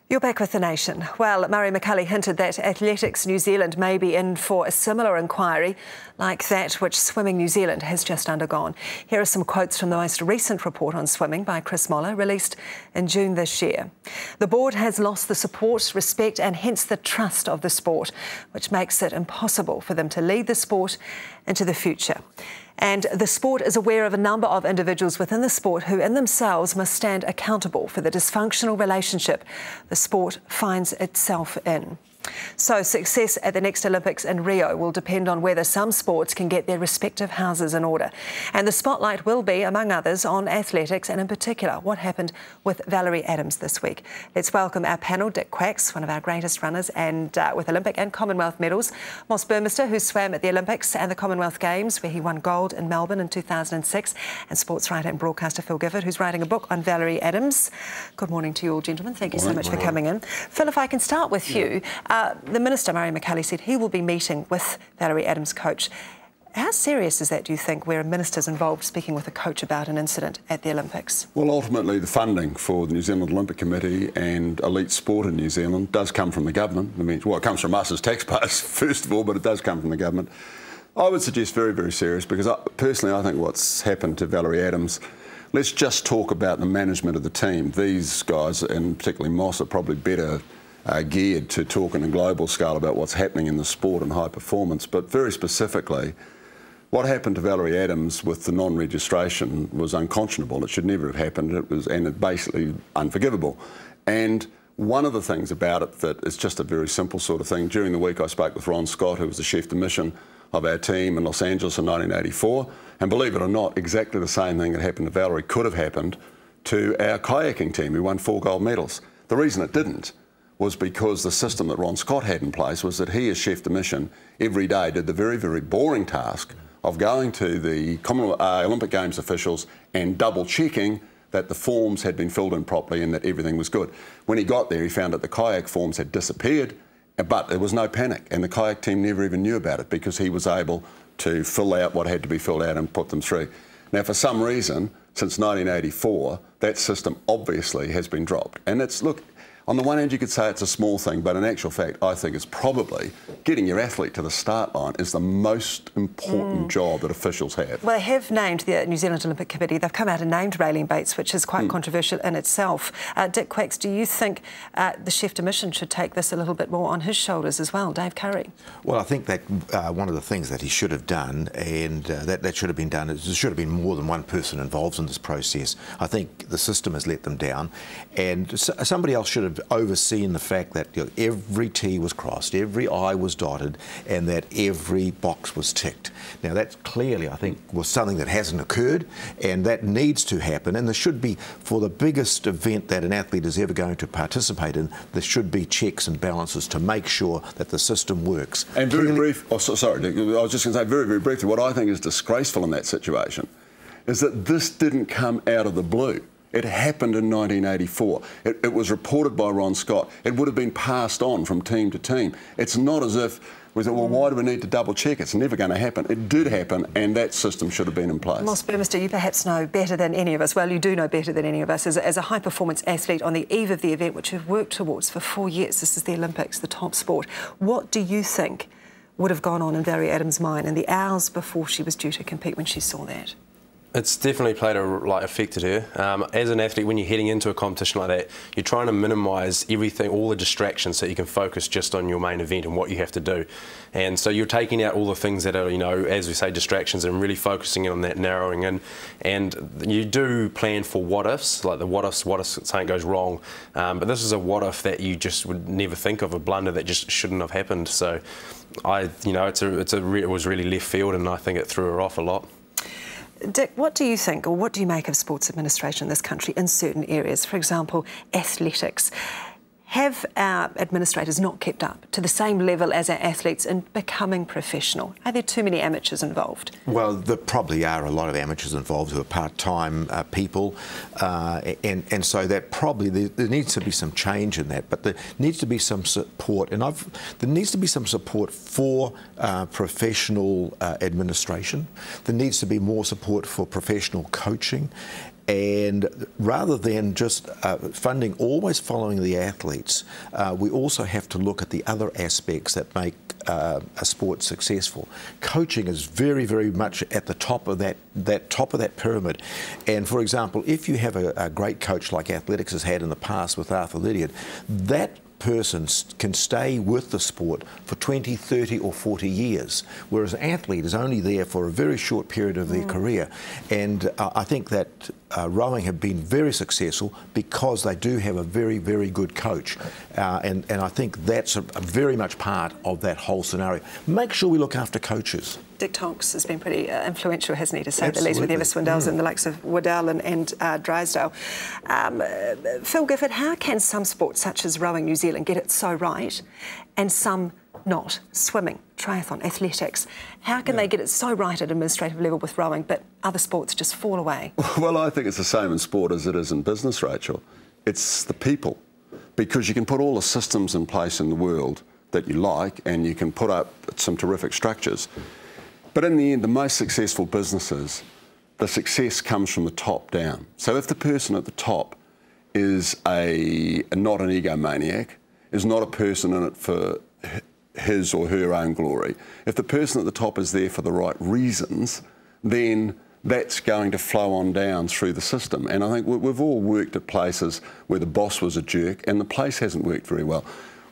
You're back with The Nation. Well, Murray McCulley hinted that Athletics New Zealand may be in for a similar inquiry like that which Swimming New Zealand has just undergone. Here are some quotes from the most recent report on swimming by Chris Moller, released in June this year. The board has lost the support, respect and hence the trust of the sport, which makes it impossible for them to lead the sport into the future. And the sport is aware of a number of individuals within the sport who in themselves must stand accountable for the dysfunctional relationship the sport finds itself in. So success at the next Olympics in Rio will depend on whether some sports can get their respective houses in order. And the spotlight will be, among others, on athletics and in particular what happened with Valerie Adams this week. Let's welcome our panel, Dick Quax, one of our greatest runners and with Olympic and Commonwealth medals, Moss Burmester, who swam at the Olympics and the Commonwealth Games where he won gold in Melbourne in 2006, and sports writer and broadcaster Phil Gifford, who's writing a book on Valerie Adams. Good morning to you all, gentlemen. Thank you so much for coming in. Phil, if I can start with you. The Minister, Murray McCulley, said he will be meeting with Valerie Adams' coach. How serious is that, do you think, where a minister's involved speaking with a coach about an incident at the Olympics? Well, ultimately, the funding for the New Zealand Olympic Committee and elite sport in New Zealand does come from the government. I mean, well, it comes from us as taxpayers, first of all, but it does come from the government. I would suggest very, very serious, because personally, I think what's happened to Valerie Adams, let's just talk about the management of the team. These guys, and particularly Moss, are probably better geared to talk on a global scale about what's happening in the sport and high performance. But very specifically, what happened to Valerie Adams with the non-registration was unconscionable. It should never have happened. And it's basically unforgivable. And one of the things about it that is just a very simple sort of thing. During the week, I spoke with Ron Scott, who was the chef de mission of our team in Los Angeles in 1984. And believe it or not, exactly the same thing that happened to Valerie could have happened to our kayaking team, who won 4 gold medals. The reason it didn't was because the system that Ron Scott had in place was that he, as chef de mission, every day did the very, very boring task of going to the Olympic Games officials and double-checking that the forms had been filled in properly and that everything was good. When he got there, he found that the kayak forms had disappeared, but there was no panic, and the kayak team never even knew about it because he was able to fill out what had to be filled out and put them through. Now, for some reason, since 1984, that system obviously has been dropped. And it's, look, on the one hand, you could say it's a small thing, but in actual fact, I think it's probably getting your athlete to the start line is the most important job that officials have. Well, they have named the New Zealand Olympic Committee. They've come out and named Raelene Bates, which is quite controversial in itself. Dick Quax, do you think the chef de mission should take this a little bit more on his shoulders as well? Dave Curry. Well, I think that one of the things that he should have done, and that should have been done, is there should have been more than one person involved in this process. I think the system has let them down, and somebody else should have overseen the fact that every T was crossed, every I was dotted, and that every box was ticked. Now, that clearly, I think, was something that hasn't occurred, and that needs to happen. And there should be, for the biggest event that an athlete is ever going to participate in, there should be checks and balances to make sure that the system works. And very brief, sorry, I was just going to say very, very briefly, what I think is disgraceful in that situation is that this didn't come out of the blue. It happened in 1984. It was reported by Ron Scott. It would have been passed on from team to team. It's not as if we said, well, why do we need to double check? It's never going to happen. It did happen, and that system should have been in place. Moss Burmester, you perhaps know better than any of us. Well, you do know better than any of us as a high-performance athlete on the eve of the event, which you've worked towards for 4 years. This is the Olympics, the top sport. What do you think would have gone on in Valerie Adams' mind in the hours before she was due to compete when she saw that? It's definitely affected her. As an athlete, when you're heading into a competition like that, you're trying to minimise everything, all the distractions, so you can focus just on your main event and what you have to do. And so you're taking out all the things that are, as we say, distractions, and really focusing in on that, narrowing in. And you do plan for what-ifs, like the what-if something goes wrong. But this is a what-if that you just would never think of, a blunder that just shouldn't have happened. So, it was really left field, and I think it threw her off a lot. Dick, what do you think, or what do you make of sports administration in this country in certain areas? For example, athletics. Have our administrators not kept up to the same level as our athletes in becoming professional? Are there too many amateurs involved? Well, there probably are a lot of amateurs involved who are part-time people, and so that probably there needs to be some change in that, but there needs to be some support, and there needs to be some support for professional administration. There needs to be more support for professional coaching. And rather than just funding always following the athletes, we also have to look at the other aspects that make a sport successful. Coaching is very, very much at the top of that pyramid. And for example, if you have a great coach like athletics has had in the past with Arthur Lydiard, that person can stay with the sport for 20, 30 or 40 years, whereas an athlete is only there for a very short period of their career. And I think that rowing have been very successful because they do have a very, very good coach. And I think that's a very much part of that whole scenario. Make sure we look after coaches. Dick Tonks has been pretty influential, hasn't he, to say the least, with Ever Swindells and the likes of Waddell and Drysdale. Phil Gifford, how can some sports such as rowing New Zealand get it so right and some not? Swimming, triathlon, athletics. How can they get it so right at administrative level with rowing, but other sports just fall away? Well, I think it's the same in sport as it is in business, Rachel. It's the people. Because you can put all the systems in place in the world that you like and you can put up some terrific structures. But in the end, the most successful businesses, the success comes from the top down. So if the person at the top is not an egomaniac, is not a person in it for his or her own glory, if the person at the top is there for the right reasons, then that's going to flow on down through the system. And I think we've all worked at places where the boss was a jerk and the place hasn't worked very well.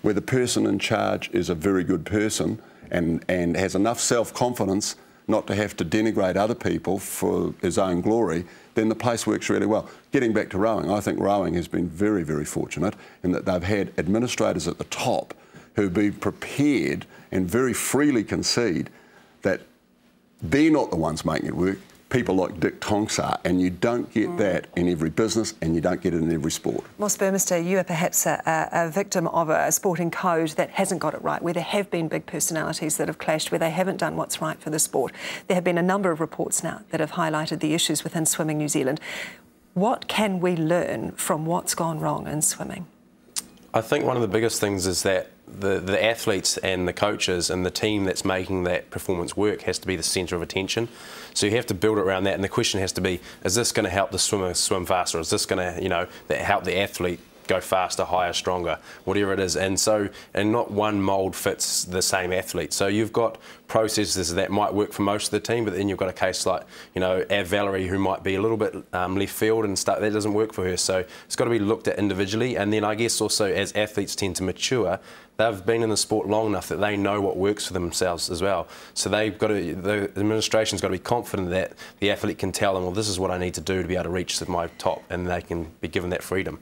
Where the person in charge is a very good person and has enough self-confidence not to have to denigrate other people for his own glory, then the place works really well. Getting back to rowing, I think rowing has been very, very fortunate in that they've had administrators at the top who be prepared and very freely concede that they're not the ones making it work. People like Dick Tonks are, and you don't get that in every business and you don't get it in every sport. Moss Burmester, you are perhaps a victim of a sporting code that hasn't got it right, where there have been big personalities that have clashed, where they haven't done what's right for the sport. There have been a number of reports now that have highlighted the issues within Swimming New Zealand. What can we learn from what's gone wrong in swimming? I think one of the biggest things is that the athletes and the coaches and the team that's making that performance work has to be the centre of attention. So you have to build it around that, and the question has to be, is this going to help the swimmer swim faster? Is this going to, help the athlete go faster, higher, stronger, whatever it is? And not one mould fits the same athlete. So you've got processes that might work for most of the team, but then you've got a case like, Av Valerie, who might be a little bit left field and stuff, that doesn't work for her. So it's got to be looked at individually. And then I guess also as athletes tend to mature, they've been in the sport long enough that they know what works for themselves as well. So the administration's got to be confident that the athlete can tell them, well, this is what I need to do to be able to reach my top, and they can be given that freedom.